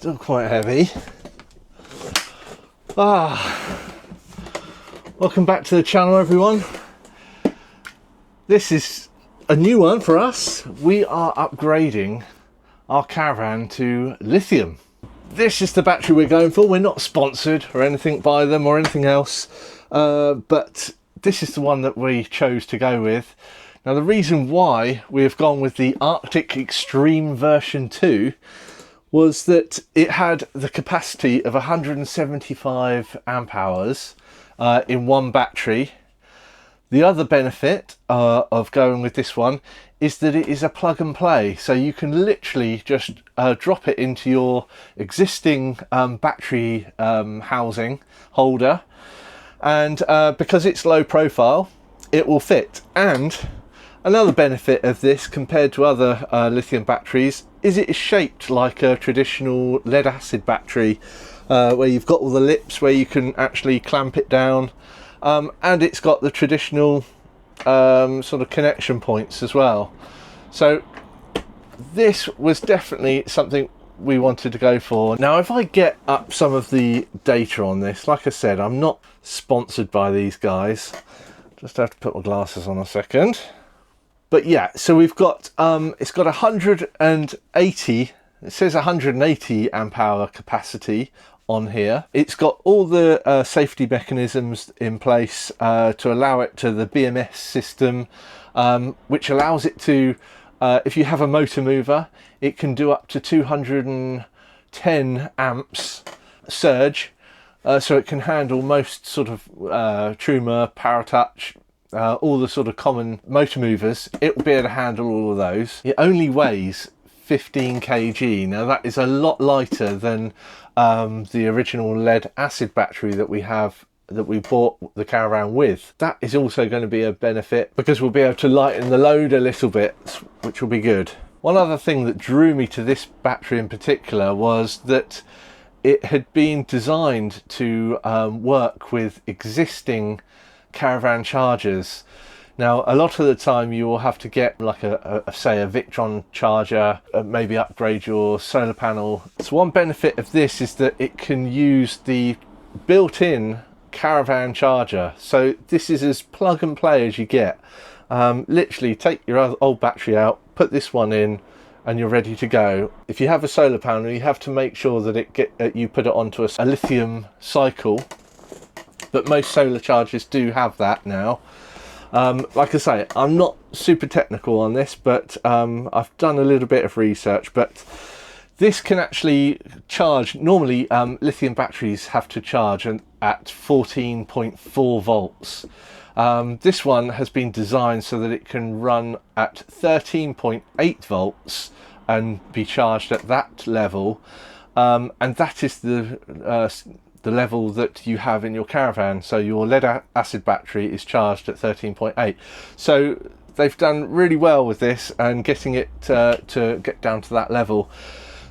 still quite heavy. Welcome back to the channel, everyone. This is a new one for us. We are upgrading our caravan to lithium. This is the battery we're going for. We're not sponsored or anything by them or anything else, but this is the one that we chose to go with. Now, the reason why we have gone with the Arctic Extreme version 2 was that it had the capacity of 175 amp hours in one battery. The other benefit of going with this one is that it is a plug and play, so you can literally just drop it into your existing battery housing holder, and because it's low profile, it will fit. And another benefit of this compared to other lithium batteries is it is shaped like a traditional lead acid battery, where you've got all the lips where you can actually clamp it down, and it's got the traditional sort of connection points as well. So this was definitely something we wanted to go for. Now, if I get up some of the data on this, like I said, I'm not sponsored by these guys. Just have to put my glasses on a second. But yeah, so we've got it's got 180, it says 180 amp hour capacity on here. It's got all the safety mechanisms in place to allow it to the BMS system, which allows it to, if you have a motor mover, it can do up to 210 amps surge, so it can handle most sort of Truma, Paratouch, all the sort of common motor movers. It will be able to handle all of those. It only weighs 15 kg. Now that is a lot lighter than the original lead acid battery that we have, that we bought the caravan with. That is also going to be a benefit because we'll be able to lighten the load a little bit, which will be good. One other thing that drew me to this battery in particular was that it had been designed to work with existing caravan chargers. Now, a lot of the time you will have to get like say a Victron charger, maybe upgrade your solar panel. So one benefit of this is that it can use the built-in caravan charger. So this is as plug and play as you get. Literally take your old battery out, put this one in, and you're ready to go. If you have a solar panel, you have to make sure that you put it onto a lithium cycle, but most solar chargers do have that now. Like I say, I'm not super technical on this, but I've done a little bit of research. But this can actually charge. Normally lithium batteries have to charge at 14.4 volts. This one has been designed so that it can run at 13.8 volts and be charged at that level, and that is the level that you have in your caravan. So your lead acid battery is charged at 13.8. So they've done really well with this and getting it to get down to that level.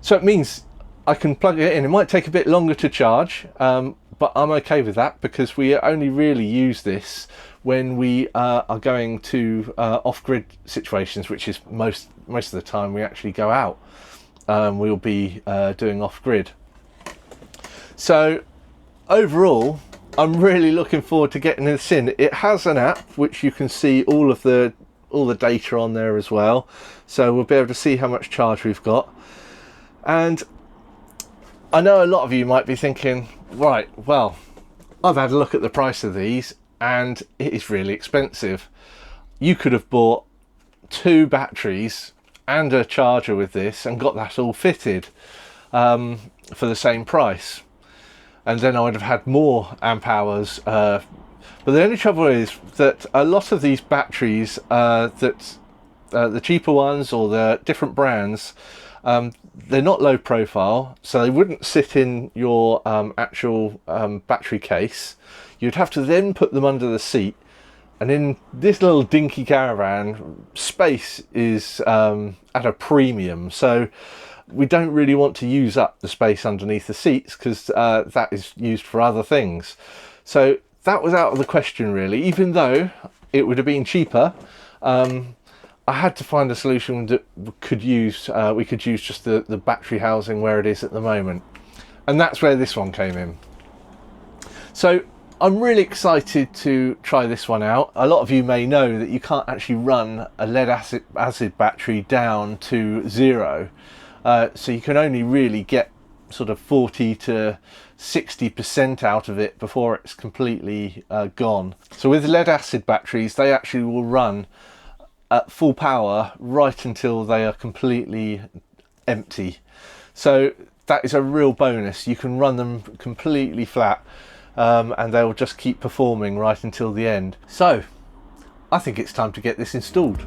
So it means I can plug it in. It might take a bit longer to charge, but I'm okay with that because we only really use this when we are going to off-grid situations, which is most of the time we actually go out. We'll be doing off-grid. So overall, I'm really looking forward to getting this in. It has an app which you can see all the data on there as well, so we'll be able to see how much charge we've got. And I know a lot of you might be thinking, right, well, I've had a look at the price of these and it is really expensive. You could have bought 2 batteries and a charger with this and got that all fitted for the same price, and then I would have had more amp hours. But the only trouble is that a lot of these batteries, the cheaper ones or the different brands, they're not low profile, so they wouldn't sit in your actual battery case. You'd have to then put them under the seat, and in this little dinky caravan, space is at a premium, so we don't really want to use up the space underneath the seats because that is used for other things. So that was out of the question really. Even though it would have been cheaper, I had to find a solution that could use we could use just the battery housing where it is at the moment, and that's where this one came in. So I'm really excited to try this one out. A lot of you may know that you can't actually run a lead acid battery down to 0, so you can only really get sort of 40 to 60% out of it before it's completely gone. So with lead acid batteries, they actually will run at full power right until they are completely empty. So that is a real bonus. You can run them completely flat, and they'll just keep performing right until the end. So I think it's time to get this installed.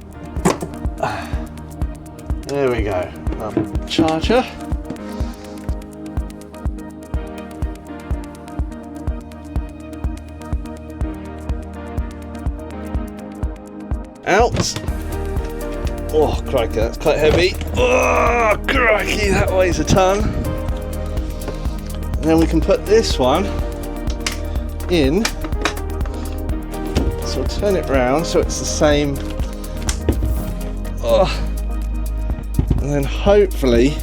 There we go. Charger. Out. Oh crikey, that's quite heavy. Oh crikey, that weighs a ton. And then we can put this one in, so I'll turn it round so it's the same. Oh. And then hopefully,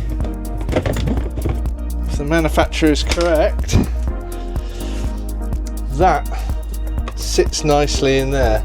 if the manufacturer is correct, that sits nicely in there.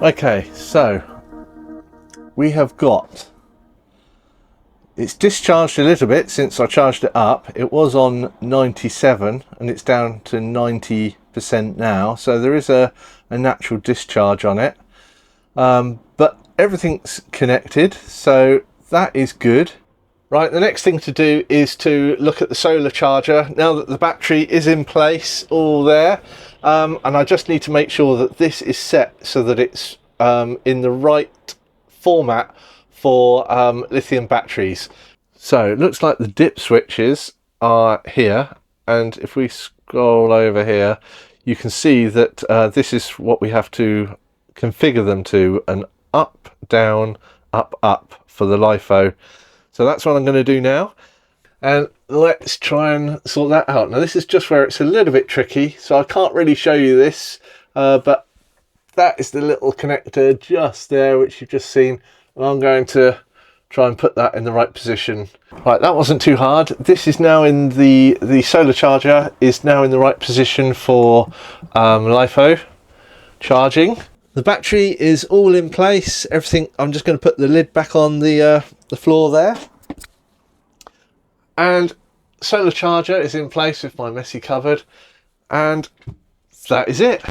Okay, so we have got, it's discharged a little bit since I charged it up. It was on 97 and it's down to 90% now, so there is a natural discharge on it, but everything's connected, so that is good. Right, the next thing to do is to look at the solar charger now that the battery is in place, all there. And I just need to make sure that this is set so that it's in the right format for lithium batteries. So it looks like the dip switches are here, and if we scroll over here you can see that this is what we have to configure them to, an up, down, up for the LiPo. So that's what I'm going to do now, and let's try and sort that out. Now this is just where it's a little bit tricky, so I can't really show you this, but that is the little connector just there which you've just seen, and I'm going to try and put that in the right position. Right, that wasn't too hard. This is now in the solar charger is now in the right position for LiPo charging. The battery is all in place, everything. I'm just going to put the lid back on the floor there, and solar charger is in place with my messy cupboard, and that is it.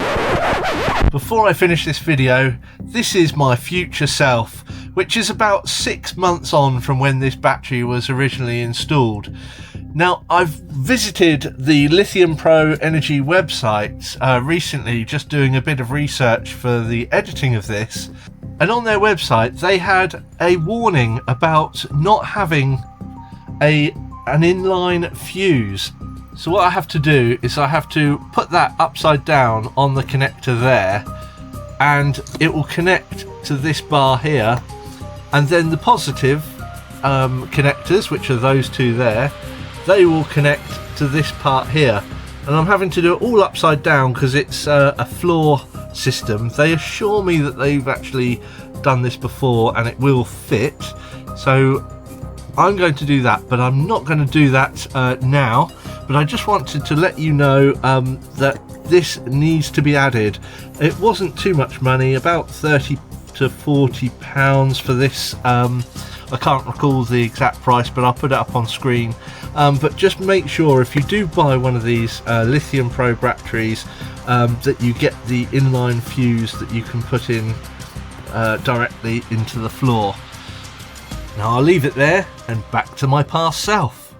Before I finish this video, this is my future self, which is about 6 months on from when this battery was originally installed. Now, I've visited the Lithium Pro Energy website recently, just doing a bit of research for the editing of this, and on their website they had a warning about not having an inline fuse. So what I have to do is I have to put that upside down on the connector there, and it will connect to this bar here, and then the positive connectors, which are those two there, they will connect to this part here. And I'm having to do it all upside down because it's a floor system. They assure me that they've actually done this before and it will fit, so I'm going to do that, but I'm not going to do that now. But I just wanted to let you know that this needs to be added. It wasn't too much money, about 30 to 40 pounds for this. I can't recall the exact price, but I'll put it up on screen. But just make sure if you do buy one of these Lithium Pro batteries that you get the inline fuse that you can put in directly into the floor. Now I'll leave it there and back to my past self.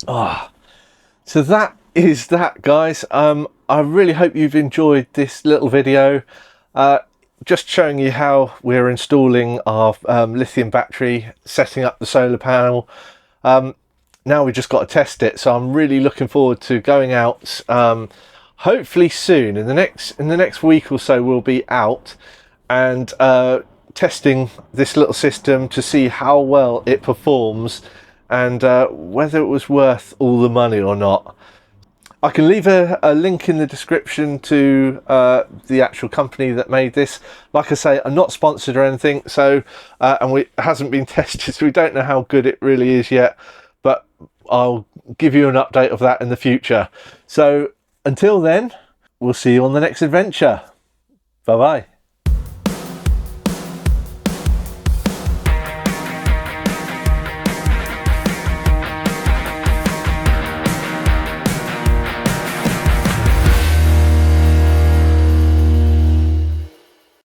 So that is that, guys. I really hope you've enjoyed this little video, just showing you how we're installing our lithium battery, setting up the solar panel. Now we've just got to test it, so I'm really looking forward to going out, hopefully soon. In the next week or so we'll be out and testing this little system to see how well it performs and whether it was worth all the money or not. I can leave a link in the description to the actual company that made this. Like I say, I'm not sponsored or anything, so it hasn't been tested, so we don't know how good it really is yet, but I'll give you an update of that in the future. So until then, we'll see you on the next adventure. Bye bye.